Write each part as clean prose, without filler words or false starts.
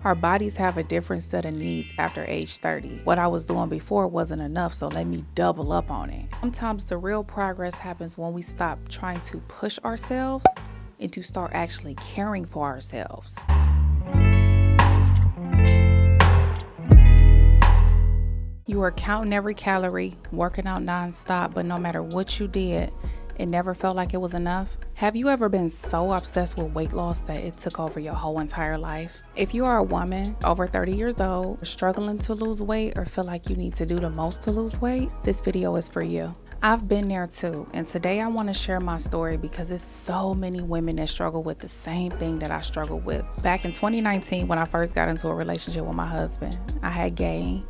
Our bodies have a different set of needs after age 30. What I was doing before wasn't enough, so let me double up on it. Sometimes the real progress happens when we stop trying to push ourselves and to start actually caring for ourselves. You were counting every calorie, working out nonstop, but no matter what you did, it never felt like it was enough. Have you ever been so obsessed with weight loss that it took over your whole entire life? If you are a woman over 30 years old, struggling to lose weight, or feel like you need to do the most to lose weight, this video is for you. I've been there too, and today I want to share my story because there's so many women that struggle with the same thing that I struggled with. Back in 2019, when I first got into a relationship with my husband, I had gained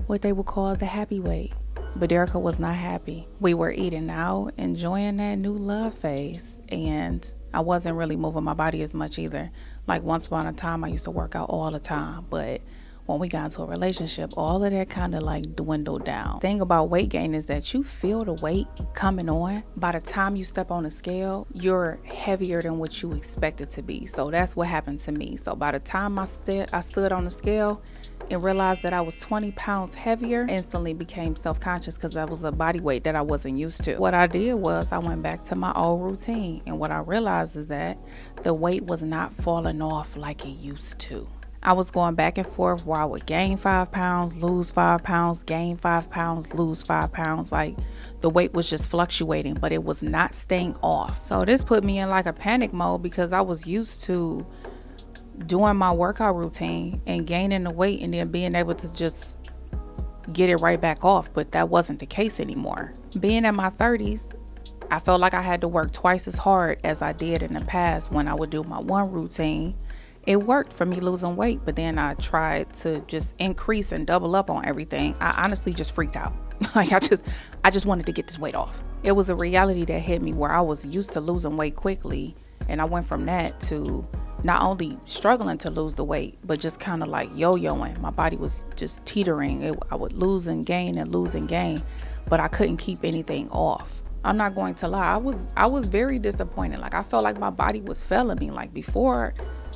what they would call the happy weight. But Derica was not happy. We were eating out, enjoying that new love phase, and I wasn't really moving my body as much either. Like once upon a time, I used to work out all the time, but when we got into a relationship, all of that kind of like dwindled down. The thing about weight gain is that you feel the weight coming on. By the time you step on the scale, you're heavier than what you expected to be. So that's what happened to me. So by the time I stood on the scale and realized that I was 20 pounds heavier, instantly became self-conscious because that was a body weight that I wasn't used to. What I did was I went back to my old routine, and what I realized is that the weight was not falling off like it used to. I was going back and forth where I would gain 5 pounds, lose 5 pounds, gain 5 pounds, lose 5 pounds. Like the weight was just fluctuating, but it was not staying off. So this put me in like a panic mode because I was used to doing my workout routine and gaining the weight and then being able to just get it right back off. But that wasn't the case anymore. Being in my 30s, I felt like I had to work twice as hard as I did in the past when I would do my one routine. It worked for me losing weight, but then I tried to just increase and double up on everything. I honestly just freaked out. Like I just wanted to get this weight off. It was a reality that hit me where I was used to losing weight quickly, and I went from that to not only struggling to lose the weight, but just kind of like yo-yoing. My body was just teetering. I would lose and gain and lose and gain, but I couldn't keep anything off. I'm not going to lie. I was very disappointed. Like I felt like my body was failing me. Like before,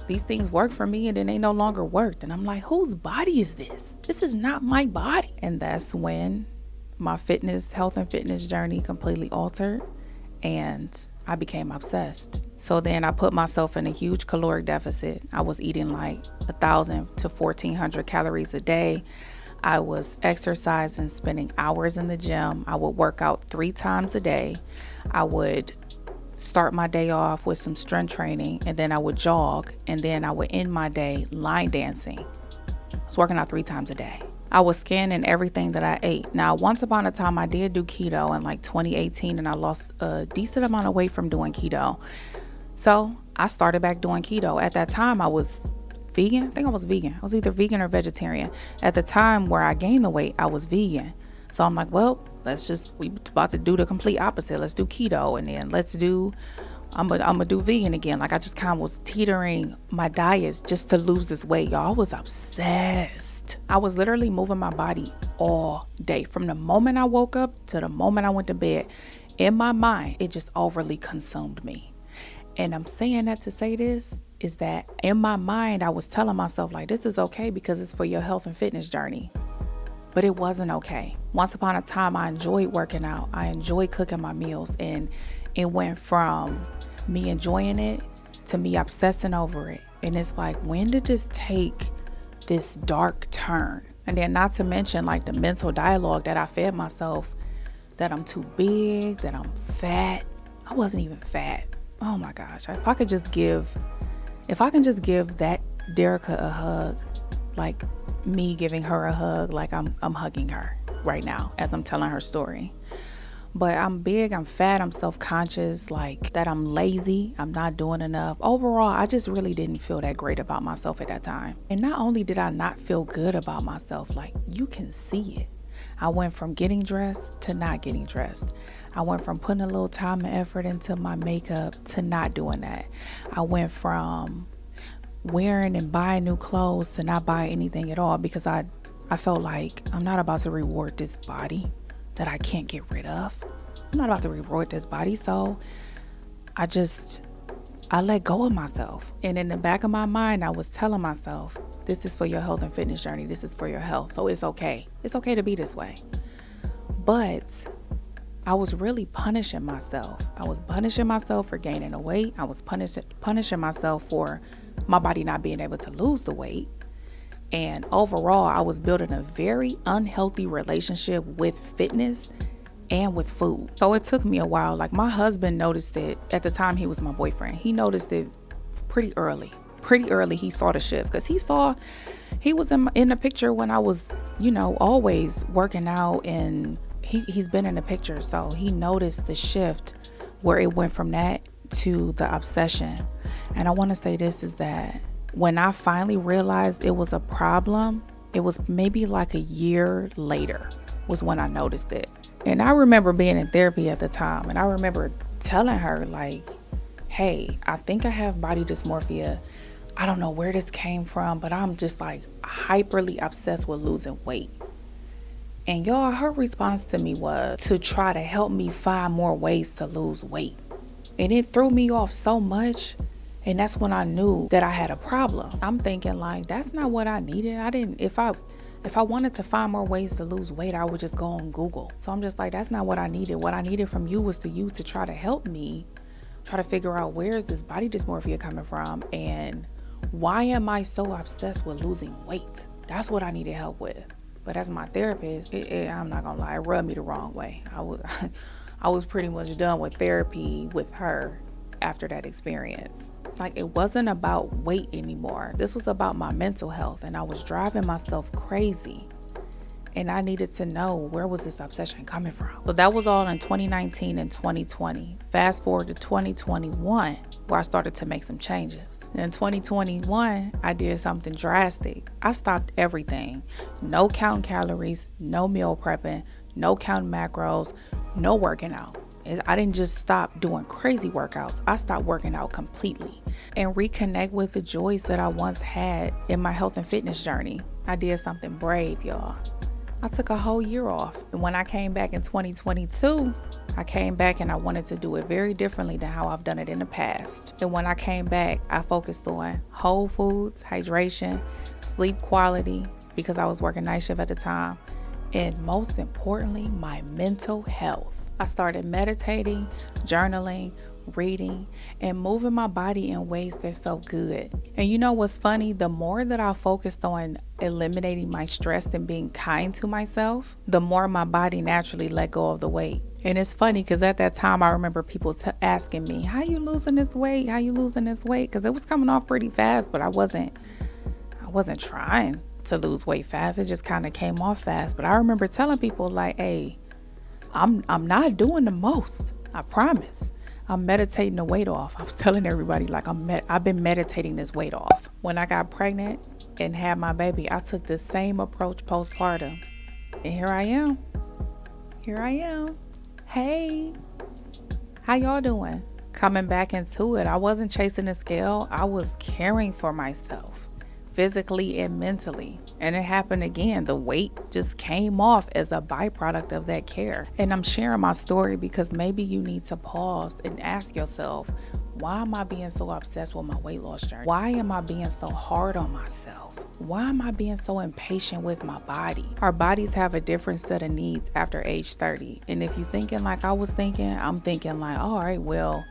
these things worked for me and then they no longer worked. And I'm like, whose body is this? This is not my body. And that's when my health and fitness journey completely altered and I became obsessed. So then I put myself in a huge caloric deficit. I was eating like 1,000 to 1,400 calories a day. I was exercising, spending hours in the gym. I would work out 3 times a day. I would start my day off with some strength training, and then I would jog, and then I would end my day line dancing. I was working out 3 times a day. I was scanning everything that I ate. Now, once upon a time, I did do keto in like 2018, and I lost a decent amount of weight from doing keto. So I started back doing keto. At that time, I was vegan. I think I was vegan. I was either vegan or vegetarian. At the time where I gained the weight, I was vegan. So I'm like, well, we about to do the complete opposite. Let's do keto, and then I'm gonna do vegan again. Like I just kind of was teetering my diets just to lose this weight, y'all. I was obsessed. I was literally moving my body all day. From the moment I woke up to the moment I went to bed, in my mind, it just overly consumed me. And I'm saying that to say this is that in my mind, I was telling myself like, this is okay because it's for your health and fitness journey. But it wasn't okay. Once upon a time, I enjoyed working out. I enjoyed cooking my meals. And it went from me enjoying it to me obsessing over it. And it's like, when did this take this dark turn? And then not to mention like the mental dialogue that I fed myself, that I'm too big, that I'm fat. I wasn't even fat. Oh my gosh. If I can just give that Derica a hug, like me giving her a hug, like I'm hugging her right now as I'm telling her story. But I'm big, I'm fat, I'm self-conscious, like that I'm lazy, I'm not doing enough. Overall, I just really didn't feel that great about myself at that time. And not only did I not feel good about myself, like you can see it. I went from getting dressed to not getting dressed. I went from putting a little time and effort into my makeup to not doing that. I went from wearing and buying new clothes to not buy anything at all because I felt like I'm not about to reward this body that I can't get rid of. I'm not about to reward this body. So I just I let go of myself. And in the back of my mind, I was telling myself, this is for your health and fitness journey. This is for your health. So it's okay. It's okay to be this way. But I was really punishing myself. I was punishing myself for gaining the weight. I was punishing myself for my body not being able to lose the weight. And overall, I was building a very unhealthy relationship with fitness and with food. So it took me a while. Like, my husband noticed it at the time. He was my boyfriend. He noticed it pretty early. He saw the shift, because he was in the picture when I was, always working out, and he's been in the picture. So he noticed the shift where it went from that to the obsession. And I want to say this is that when I finally realized it was a problem, it was maybe like a year later was when I noticed it. And I remember being in therapy at the time, and I remember telling her, like, hey, I think I have body dysmorphia. I don't know where this came from, but I'm just like hyperly obsessed with losing weight. And y'all, her response to me was to try to help me find more ways to lose weight. And it threw me off so much. And that's when I knew that I had a problem. I'm thinking, like, that's not what I needed. If I wanted to find more ways to lose weight, I would just go on Google. So I'm just like, that's not what I needed. What I needed from you was you to try to help me, try to figure out, where is this body dysmorphia coming from, and why am I so obsessed with losing weight? That's what I needed help with. But as my therapist, I'm not gonna lie, it rubbed me the wrong way. I was pretty much done with therapy with her after that experience. Like, it wasn't about weight anymore. This was about my mental health, and I was driving myself crazy. And I needed to know, where was this obsession coming from? So that was all in 2019 and 2020. Fast forward to 2021, where I started to make some changes. In 2021, I did something drastic. I stopped everything. No counting calories, no meal prepping, no counting macros, no working out. I didn't just stop doing crazy workouts. I stopped working out completely and reconnect with the joys that I once had in my health and fitness journey. I did something brave, y'all. I took a whole year off. And when I came back in 2022, I came back and I wanted to do it very differently than how I've done it in the past. And when I came back, I focused on whole foods, hydration, sleep quality, because I was working night shift at the time, and most importantly, my mental health. I started meditating, journaling, reading, and moving my body in ways that felt good. And you know what's funny? The more that I focused on eliminating my stress and being kind to myself, the more my body naturally let go of the weight. And it's funny because at that time, I remember people asking me, how you losing this weight? How you losing this weight? Because it was coming off pretty fast, but I wasn't trying to lose weight fast. It just kind of came off fast. But I remember telling people, like, hey, I'm not doing the most. I promise. I'm meditating the weight off. I was telling everybody, like, I've been meditating this weight off. When I got pregnant and had my baby, I took the same approach postpartum. And here I am. Hey, how y'all doing? Coming back into it. I wasn't chasing the scale. I was caring for myself, physically and mentally. And it happened again. The weight just came off as a byproduct of that care. And I'm sharing my story because maybe you need to pause and ask yourself, why am I being so obsessed with my weight loss journey? Why am I being so hard on myself? Why am I being so impatient with my body? Our bodies have a different set of needs after age 30. And if you're thinking like I was thinking, I'm thinking like, all right, well,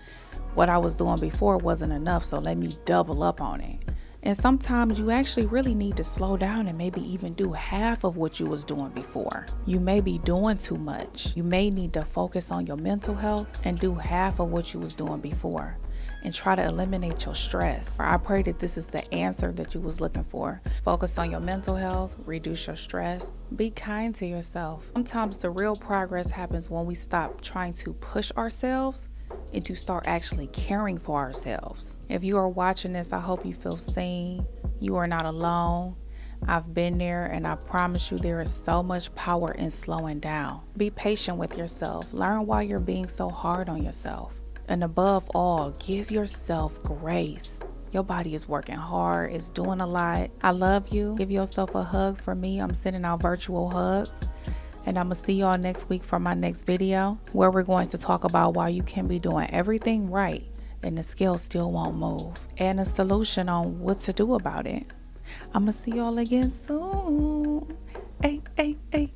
what I was doing before wasn't enough, so let me double up on it. And sometimes you actually really need to slow down and maybe even do half of what you was doing before. You may be doing too much. You may need to focus on your mental health and do half of what you was doing before, and try to eliminate your stress. I pray that this is the answer that you was looking for. Focus on your mental health, reduce your stress, be kind to yourself. Sometimes the real progress happens when we stop trying to push ourselves and to start actually caring for ourselves. If you are watching this, I hope you feel seen. You are not alone. I've been there, and I promise you there is so much power in slowing down. Be patient with yourself. Learn why you're being so hard on yourself. And above all, give yourself grace. Your body is working hard. It's doing a lot. I love you. Give yourself a hug for me. I'm sending out virtual hugs. And I'm going to see y'all next week for my next video, where we're going to talk about why you can be doing everything right and the scale still won't move, and a solution on what to do about it. I'ma see y'all again soon. Hey, hey, hey.